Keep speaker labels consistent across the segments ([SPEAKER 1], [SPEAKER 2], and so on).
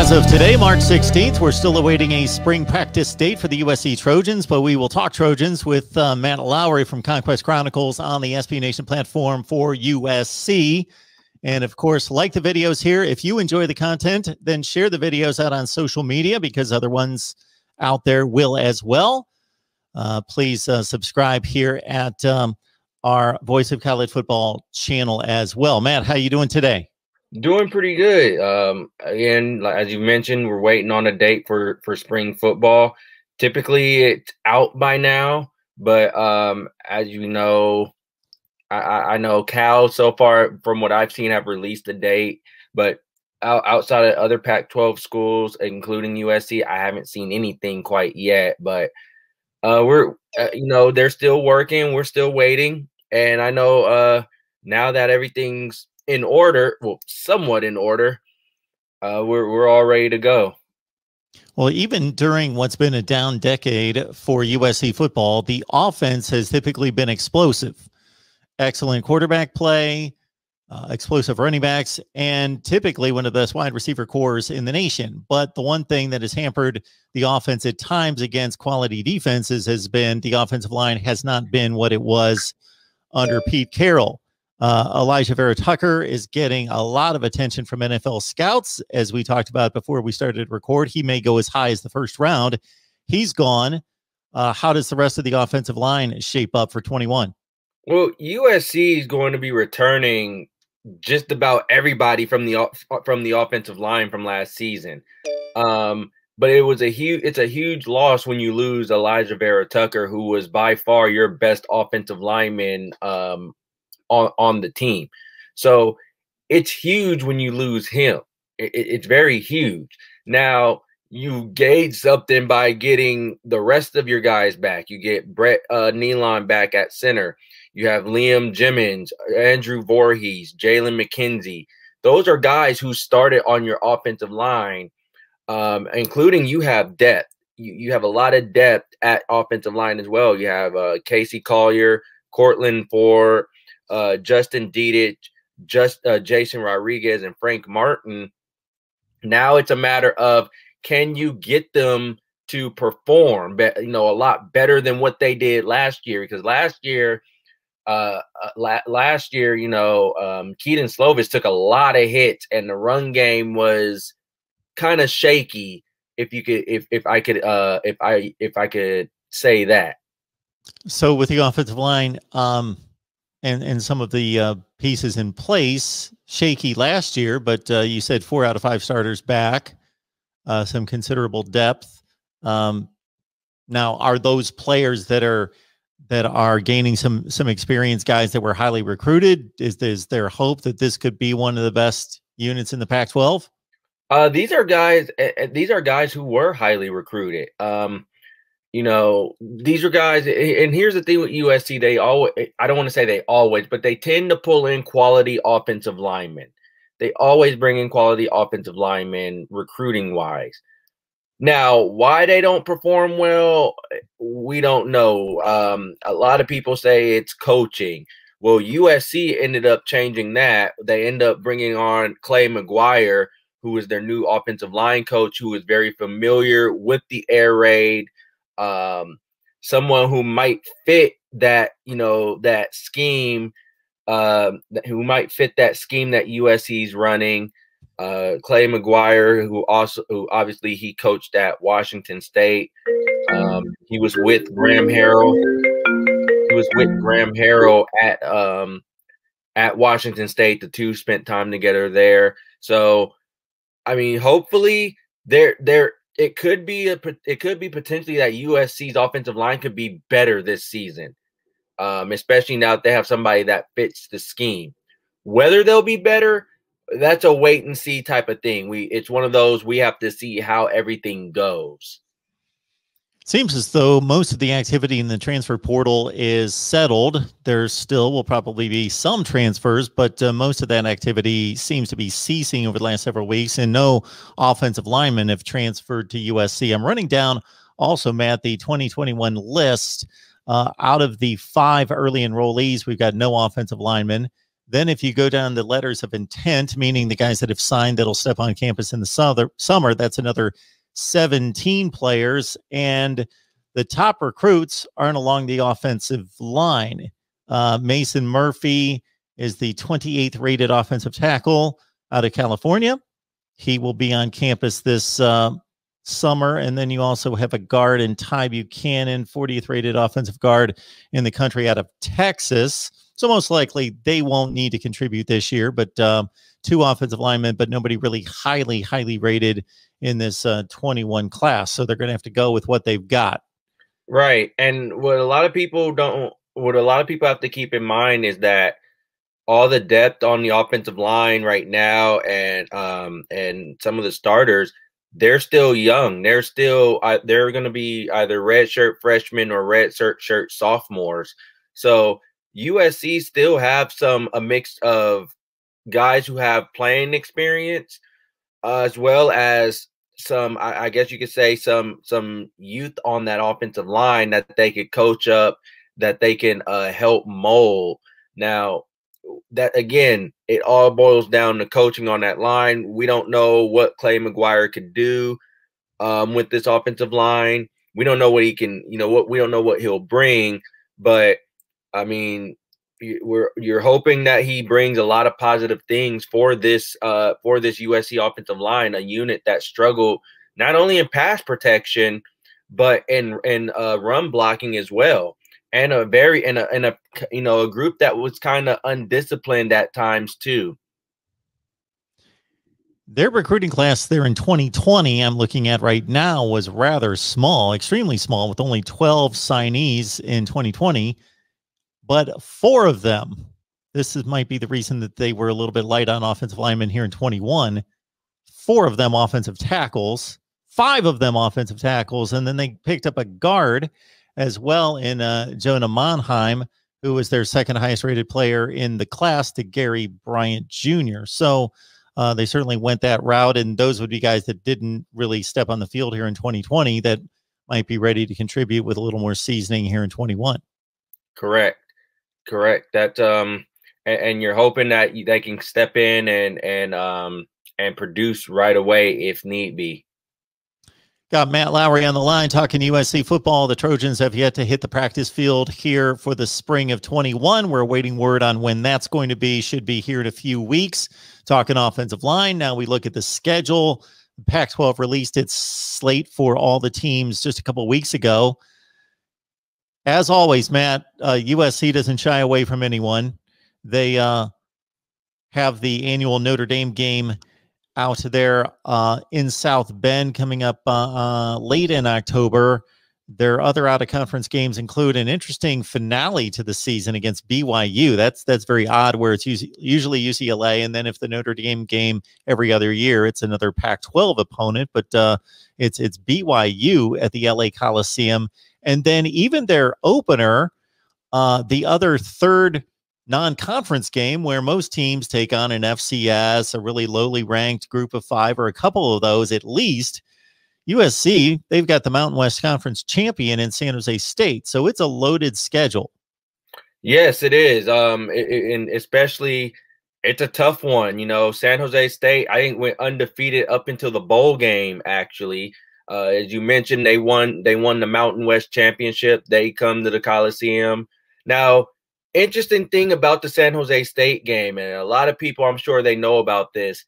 [SPEAKER 1] As of today, March 16th, we're still awaiting a spring practice date for the USC Trojans, but we will talk Trojans with Matt Lowry from Conquest Chronicles on the SB Nation platform for USC. And of course, like the videos here. If you enjoy the content, then share the videos out on social media because other ones out there will as well. Please subscribe here at our Voice of College Football channel as well. Matt, how you doing today?
[SPEAKER 2] Doing pretty good. Again, as you mentioned, we're waiting on a date for spring football. Typically, it's out by now, but as you know, I know Cal so far, from what I've seen, have released a date, but outside of other Pac-12 schools, including USC, I haven't seen anything quite yet. But we're, they're still working. We're still waiting, and I know now that everything's in order, well, somewhat in order, we're all ready to go.
[SPEAKER 1] Well, even during what's been a down decade for USC football, the offense has typically been explosive. Excellent quarterback play, explosive running backs, and typically one of the best wide receiver cores in the nation. But the one thing that has hampered the offense at times against quality defenses has been the offensive line has not been what it was under Pete Carroll. Elijah Vera Tucker is getting a lot of attention from NFL scouts. As we talked about before we started to record, he may go as high as the first round. He's gone. How does the rest of the offensive line shape up for 21?
[SPEAKER 2] Well, USC is going to be returning just about everybody from the offensive line from last season. But it's a huge loss when you lose Elijah Vera Tucker, who was by far your best offensive lineman on the team. So it's huge when you lose him. It's very huge. Now you gauge something by getting the rest of your guys back. You get Brett Nealon back at center. You have Liam Jimmons, Andrew Voorhees, Jalen McKenzie. Those are guys who started on your offensive line, including you have depth. You have a lot of depth at offensive line as well. You have Casey Collier, Cortland Ford, Justin Dedich, Jason Rodriguez, and Frank Martin. Now it's a matter of, can you get them to perform, a lot better than what they did last year? Because last year, Keaton Slovis took a lot of hits, and the run game was kind of shaky. If I could say that.
[SPEAKER 1] So with the offensive line, and some of the pieces in place, shaky last year, but you said 4 out of 5 starters back, some considerable depth. Now, are those players that are gaining some experience, guys that were highly recruited? Is there hope that this could be one of the best units in the Pac-12?
[SPEAKER 2] These are guys who were highly recruited. These are guys, and here's the thing with USC, I don't want to say they always, but they tend to pull in quality offensive linemen. They always bring in quality offensive linemen recruiting wise. Now, why they don't perform well, we don't know. A lot of people say it's coaching. Well, USC ended up changing that. They end up bringing on Clay McGuire, who is their new offensive line coach, who is very familiar with the air raid. Someone who might fit that, that scheme, who might fit that scheme that USC's running. Clay McGuire, who obviously he coached at Washington State. He was with Graham Harrell. He was with Graham Harrell at Washington State. The two spent time together there. So, I mean, hopefully it could be potentially that USC's offensive line could be better this season, especially now that they have somebody that fits the scheme. Whether they'll be better, that's a wait and see type of thing. It's one of those, we have to see how everything goes.
[SPEAKER 1] Seems as though most of the activity in the transfer portal is settled. There still will probably be some transfers, but most of that activity seems to be ceasing over the last several weeks, and no offensive linemen have transferred to USC. I'm running down also, Matt, the 2021 list. Out of the 5 early enrollees, we've got no offensive linemen. Then if you go down the letters of intent, meaning the guys that have signed that'll step on campus in the summer, that's another 17 players. And the top recruits aren't along the offensive line. Mason Murphy is the 28th rated offensive tackle out of California. He will be on campus this summer. And then you also have a guard in Ty Buchanan, 40th rated offensive guard in the country out of Texas. So most likely they won't need to contribute this year, but two offensive linemen, but nobody really highly rated in this 21 class. So they're going to have to go with what they've got.
[SPEAKER 2] Right. And what a lot of people have to keep in mind is that all the depth on the offensive line right now and some of the starters, they're still young. They're going to be either redshirt freshmen or redshirt sophomores. So USC still have a mix of guys who have playing experience, as well as some, I guess you could say, some youth on that offensive line that they could coach up, that they can help mold. Now, that again, it all boils down to coaching on that line. We don't know what Clay McGuire could do with this offensive line. We don't know what he can, we don't know what he'll bring, but I mean, you're hoping that he brings a lot of positive things for this USC offensive line, a unit that struggled not only in pass protection but in run blocking as well, and a group that was kind of undisciplined at times too.
[SPEAKER 1] Their recruiting class there in 2020, I'm looking at right now, was rather small, extremely small, with only 12 signees in 2020. But 4 of them, might be the reason that they were a little bit light on offensive linemen here in 21. 4 of them offensive tackles, 5 of them offensive tackles, and then they picked up a guard as well in Jonah Monheim, who was their second highest rated player in the class, to Gary Bryant Jr. So they certainly went that route, and those would be guys that didn't really step on the field here in 2020 that might be ready to contribute with a little more seasoning here in 21.
[SPEAKER 2] Correct. That and you're hoping that they can step in and produce right away if need be.
[SPEAKER 1] Got Matt Lowry on the line talking USC football. The Trojans have yet to hit the practice field here for the spring of 21. We're awaiting word on when that's going to be. Should be here in a few weeks. Talking offensive line. Now we look at the schedule. Pac-12 released its slate for all the teams just a couple of weeks ago. As always, Matt, USC doesn't shy away from anyone. They have the annual Notre Dame game out there in South Bend coming up late in October. Their other out-of-conference games include an interesting finale to the season against BYU. That's very odd, where it's usually UCLA, and then if the Notre Dame game every other year, it's another Pac-12 opponent, but it's BYU at the LA Coliseum. And then even their opener, the other third non-conference game where most teams take on an FCS, a really lowly ranked group of 5, or a couple of those at least. USC, they've got the Mountain West Conference champion in San Jose State. So it's a loaded schedule.
[SPEAKER 2] Yes, it is. And especially it's a tough one. San Jose State, I think, went undefeated up until the bowl game, actually. As you mentioned, they won the Mountain West Championship. They come to the Coliseum. Now, interesting thing about the San Jose State game, and a lot of people, I'm sure they know about this.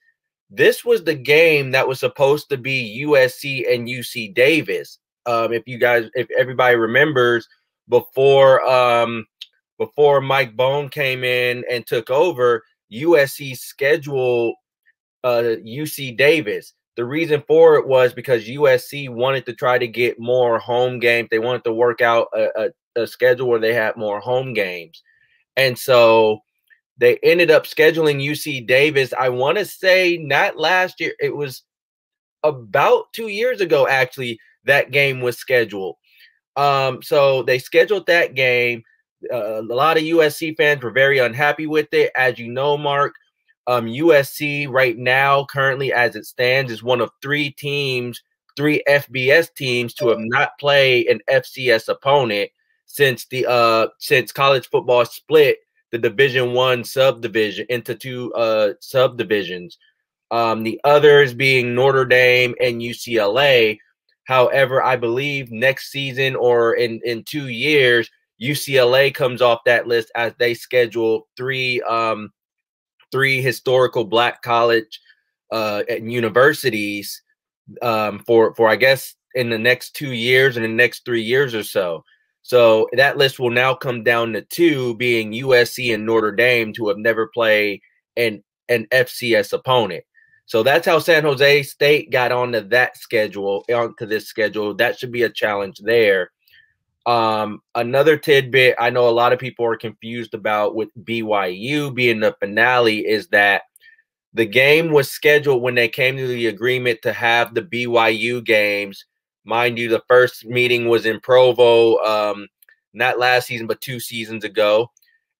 [SPEAKER 2] This was the game that was supposed to be USC and UC Davis. If everybody remembers, before Mike Bone came in and took over, USC scheduled UC Davis. The reason for it was because USC wanted to try to get more home games. They wanted to work out a schedule where they had more home games. And so they ended up scheduling UC Davis. I want to say not last year. It was about 2 years ago, actually, that game was scheduled. So they scheduled that game. A lot of USC fans were very unhappy with it. As you know, Mark, USC right now, currently as it stands, is one of 3 FBS teams to have not played an FCS opponent since college football split the Division I subdivision into two subdivisions. The others being Notre Dame and UCLA. However, I believe next season or in 2 years, UCLA comes off that list as they schedule three historical Black college and universities for I guess in the next 2 years and the next 3 years or so. So that list will now come down to two, being USC and Notre Dame, to have never played an FCS opponent. So that's how San Jose State got onto this schedule. That should be a challenge there. Another tidbit I know a lot of people are confused about with BYU being the finale is that the game was scheduled when they came to the agreement to have the BYU games. Mind you, the first meeting was in Provo, not last season, but 2 seasons ago.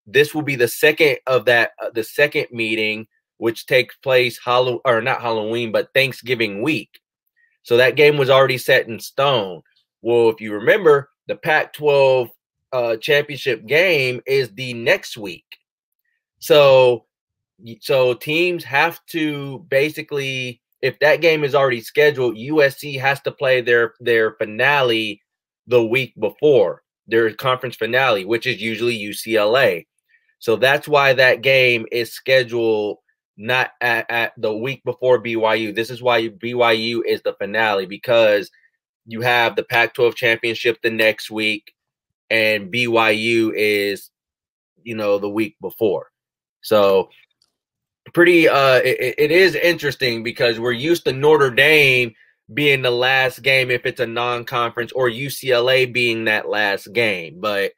[SPEAKER 2] This will be the second of that, the second meeting, which takes place not Halloween, but Thanksgiving week. So that game was already set in stone. Well, if you remember, the Pac-12 championship game is the next week. So teams have to basically, if that game is already scheduled, USC has to play their finale the week before, their conference finale, which is usually UCLA. So that's why that game is scheduled not at the week before BYU. This is why BYU is the finale, because you have the Pac-12 championship the next week and BYU is, the week before. So pretty it is interesting because we're used to Notre Dame being the last game if it's a non-conference, or UCLA being that last game, but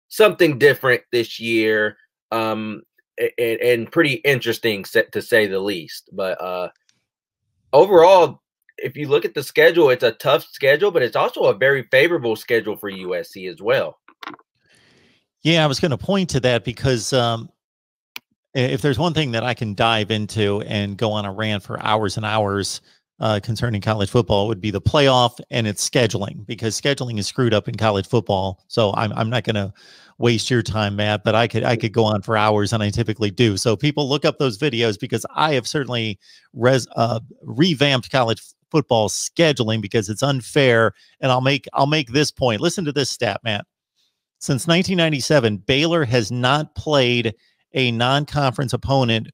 [SPEAKER 2] something different this year, and pretty interesting, to say the least. But overall, if you look at the schedule, it's a tough schedule, but it's also a very favorable schedule for USC as well.
[SPEAKER 1] Yeah, I was going to point to that because if there's one thing that I can dive into and go on a rant for hours and hours concerning college football, it would be the playoff and its scheduling, because scheduling is screwed up in college football. So I'm not going to waste your time, Matt, but I could go on for hours, and I typically do. So people look up those videos, because I have certainly revamped college football scheduling because it's unfair. And I'll make this point. Listen to this stat, Matt. Since 1997, Baylor has not played a non-conference opponent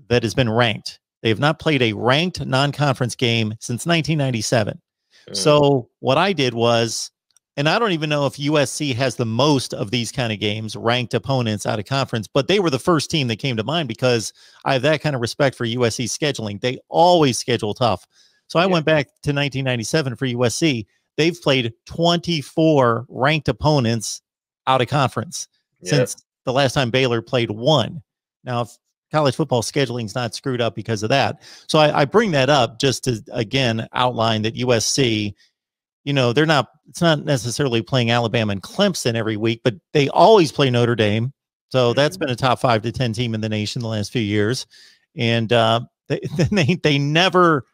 [SPEAKER 1] that has been ranked. They have not played a ranked non-conference game since 1997. So what I did was, and I don't even know if USC has the most of these kind of games, ranked opponents out of conference, but they were the first team that came to mind because I have that kind of respect for USC scheduling. They always schedule tough. So I went back to 1997 for USC. They've played 24 ranked opponents out of conference since the last time Baylor played one. Now, if college football scheduling is not screwed up because of that. So I bring that up just to, again, outline that USC, it's not necessarily playing Alabama and Clemson every week, but they always play Notre Dame. So that's been a top 5 to 10 team in the nation the last few years. And they never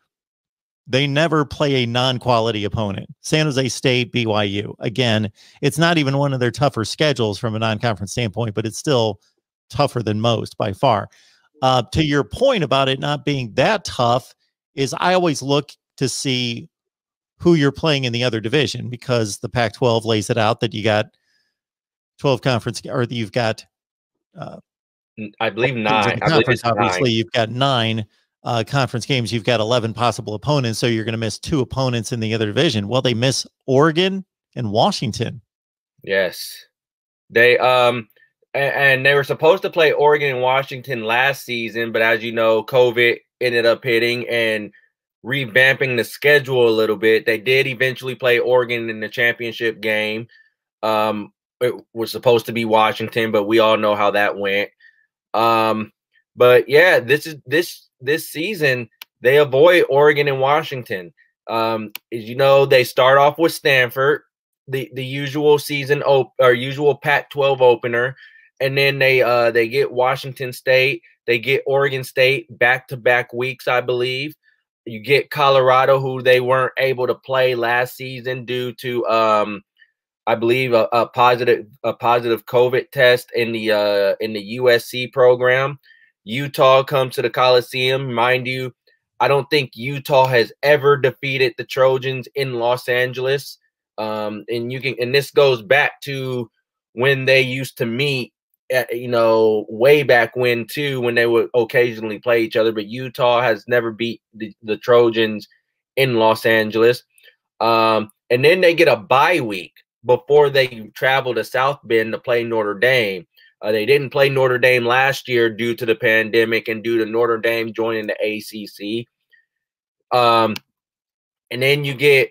[SPEAKER 1] play a non-quality opponent. San Jose State, BYU. Again, it's not even one of their tougher schedules from a non-conference standpoint, but it's still tougher than most by far. To your point about it not being that tough, is I always look to see who you're playing in the other division, because the Pac-12 lays it out that you got 12 conference, or you've got
[SPEAKER 2] I believe 9.
[SPEAKER 1] Obviously, you've got 9 conference games. You've got 11 possible opponents, so you're going to miss 2 opponents in the other division. Well, they miss Oregon and Washington.
[SPEAKER 2] Yes, they and they were supposed to play Oregon and Washington last season, but as you know, COVID ended up hitting and revamping the schedule a little bit. They did eventually play Oregon in the championship game. It was supposed to be Washington, but we all know how that went. But yeah, this season they avoid Oregon and Washington. As you know, they start off with Stanford, the usual usual Pac-12 opener, and then they get Washington State, they get Oregon State back-to-back weeks, I believe. You get Colorado, who they weren't able to play last season due to I believe a positive COVID test in the USC program. Utah comes to the Coliseum, mind you. I don't think Utah has ever defeated the Trojans in Los Angeles. And this goes back to when they used to meet, way back when too, when they would occasionally play each other. But Utah has never beat the Trojans in Los Angeles. And then they get a bye week before they travel to South Bend to play Notre Dame. They didn't play Notre Dame last year due to the pandemic and due to Notre Dame joining the ACC. And then you get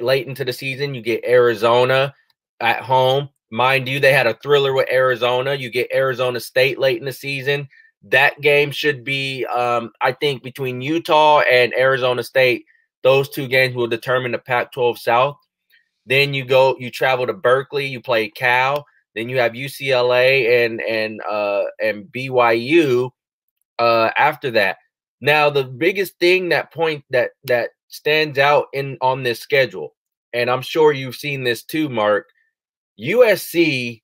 [SPEAKER 2] late into the season, you get Arizona at home. Mind you, they had a thriller with Arizona. You get Arizona State late in the season. That game should be, I think, between Utah and Arizona State. Those two games will determine the Pac-12 South. Then you travel to Berkeley, you play Cal. Then you have UCLA and BYU after that. Now, the biggest thing that stands out on this schedule, and I'm sure you've seen this too, Mark, USC,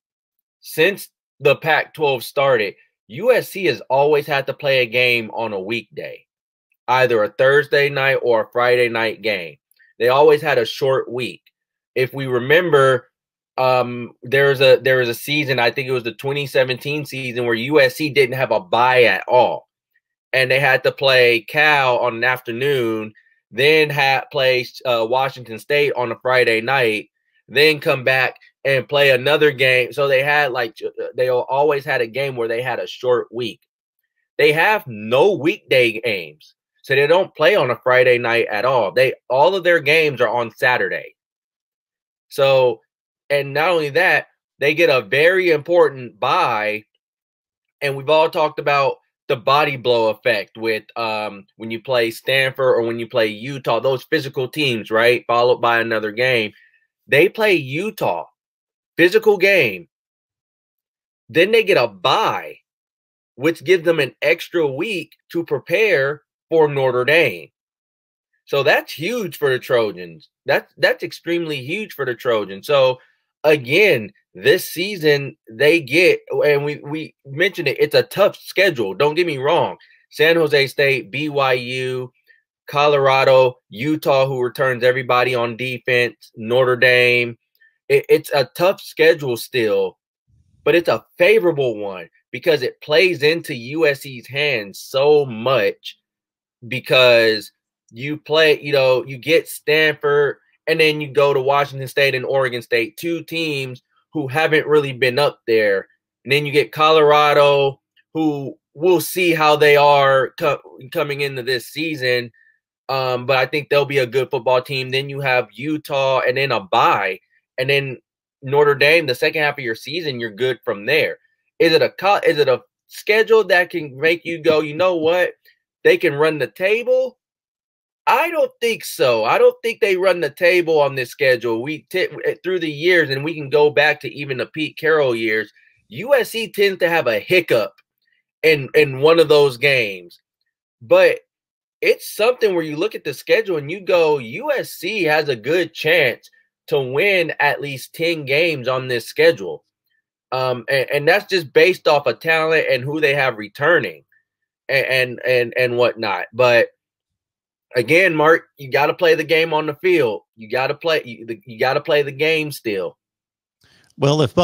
[SPEAKER 2] since the Pac-12 started, USC has always had to play a game on a weekday, either a Thursday night or a Friday night game. They always had a short week. If we remember, there was a season, I think it was the 2017 season, where USC didn't have a bye at all. And they had to play Cal on an afternoon, then play Washington State on a Friday night, then come back and play another game. So they always had a game where they had a short week. They have no weekday games, so they don't play on a Friday night at all. All of their games are on Saturday. So, and not only that, they get a very important bye, and we've all talked about the body blow effect with when you play Stanford or when you play Utah, those physical teams, right? Followed by another game. They play Utah, physical game. Then they get a bye, which gives them an extra week to prepare for Notre Dame. So that's huge for the Trojans. That's extremely huge for the Trojans. So again, this season they get, and we mentioned it, it's a tough schedule. Don't get me wrong. San Jose State, BYU, Colorado, Utah, who returns everybody on defense, Notre Dame. It's a tough schedule still, but it's a favorable one because it plays into USC's hands so much because you play, you get Stanford and then you go to Washington State and Oregon State, two teams who haven't really been up there. And then you get Colorado, who we'll see how they are coming into this season. But I think they'll be a good football team. Then you have Utah and then a bye. And then Notre Dame, the second half of your season, you're good from there. Is it a schedule that can make you go, you know what? They can run the table? I don't think so. I don't think they run the table on this schedule. Through the years, and we can go back to even the Pete Carroll years, USC tends to have a hiccup in one of those games. But it's something where you look at the schedule and you go, USC has a good chance to win at least 10 games on this schedule. And that's just based off of talent and who they have returning and whatnot. But again, Mark, you got to play the game on the field. You got to play the game still.
[SPEAKER 1] Well, if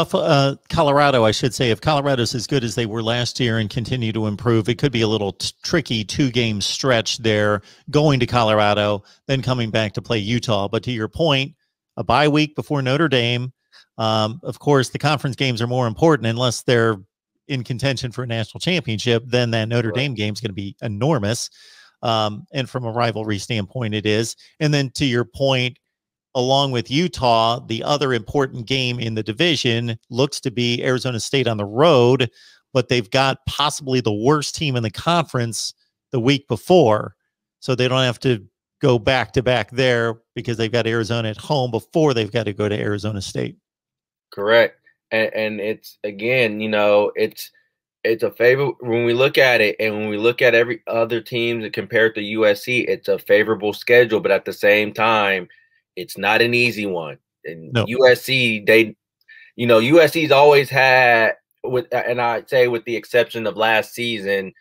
[SPEAKER 1] Colorado, I should say, if Colorado's as good as they were last year and continue to improve, it could be a little tricky 2-game stretch there, going to Colorado, then coming back to play Utah. But to your point, a bye week before Notre Dame. Of course, the conference games are more important unless they're in contention for a national championship. Then that Notre Dame game is going to be enormous. And from a rivalry standpoint, it is. And then to your point, along with Utah, the other important game in the division looks to be Arizona State on the road, but they've got possibly the worst team in the conference the week before. So they don't have to go back-to-back there because they've got Arizona at home before they've got to go to Arizona State.
[SPEAKER 2] Correct. And it's, again, it's a favor when we look at it, and when we look at every other team that compared to USC, it's a favorable schedule. But at the same time, It's not an easy one. And
[SPEAKER 1] No.
[SPEAKER 2] USC, USC's always had, and I'd say with the exception of last season,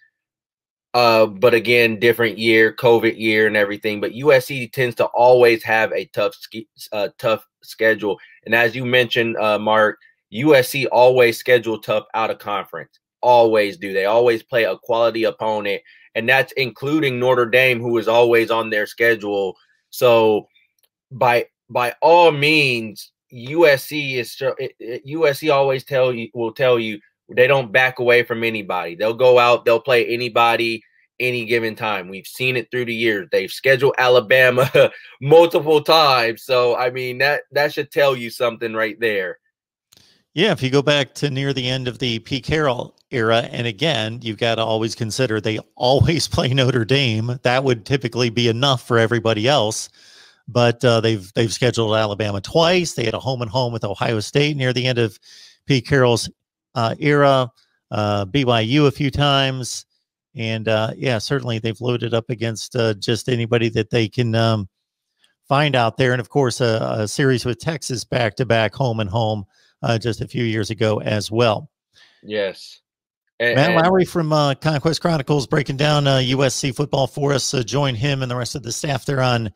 [SPEAKER 2] but again, different year, COVID year and everything. But USC tends to always have a tough schedule. And as you mentioned, Mark, USC always schedule tough out of conference. Always do. They always play a quality opponent, and that's including Notre Dame, who is always on their schedule. So by all means, USC always will tell you they don't back away from anybody. They'll go out, they'll play anybody any given time. We've seen it through the years. They've scheduled Alabama multiple times. So I mean that should tell you something right there.
[SPEAKER 1] Yeah, if you go back to near the end of the Pete Carroll era, and again, you've got to always consider they always play Notre Dame. That would typically be enough for everybody else. But they've scheduled Alabama twice. They had a home and home with Ohio State near the end of Pete Carroll's era, BYU a few times. And yeah, certainly they've loaded up against just anybody that they can find out there. And of course, a series with Texas back-to-back home and home just a few years ago as well.
[SPEAKER 2] Yes.
[SPEAKER 1] Matt Lowry from Conquest Chronicles breaking down USC football for us. Join him and the rest of the staff there on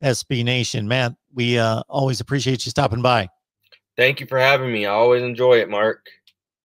[SPEAKER 1] SB Nation. Matt, we always appreciate you stopping by.
[SPEAKER 2] Thank you for having me. I always enjoy it, Mark.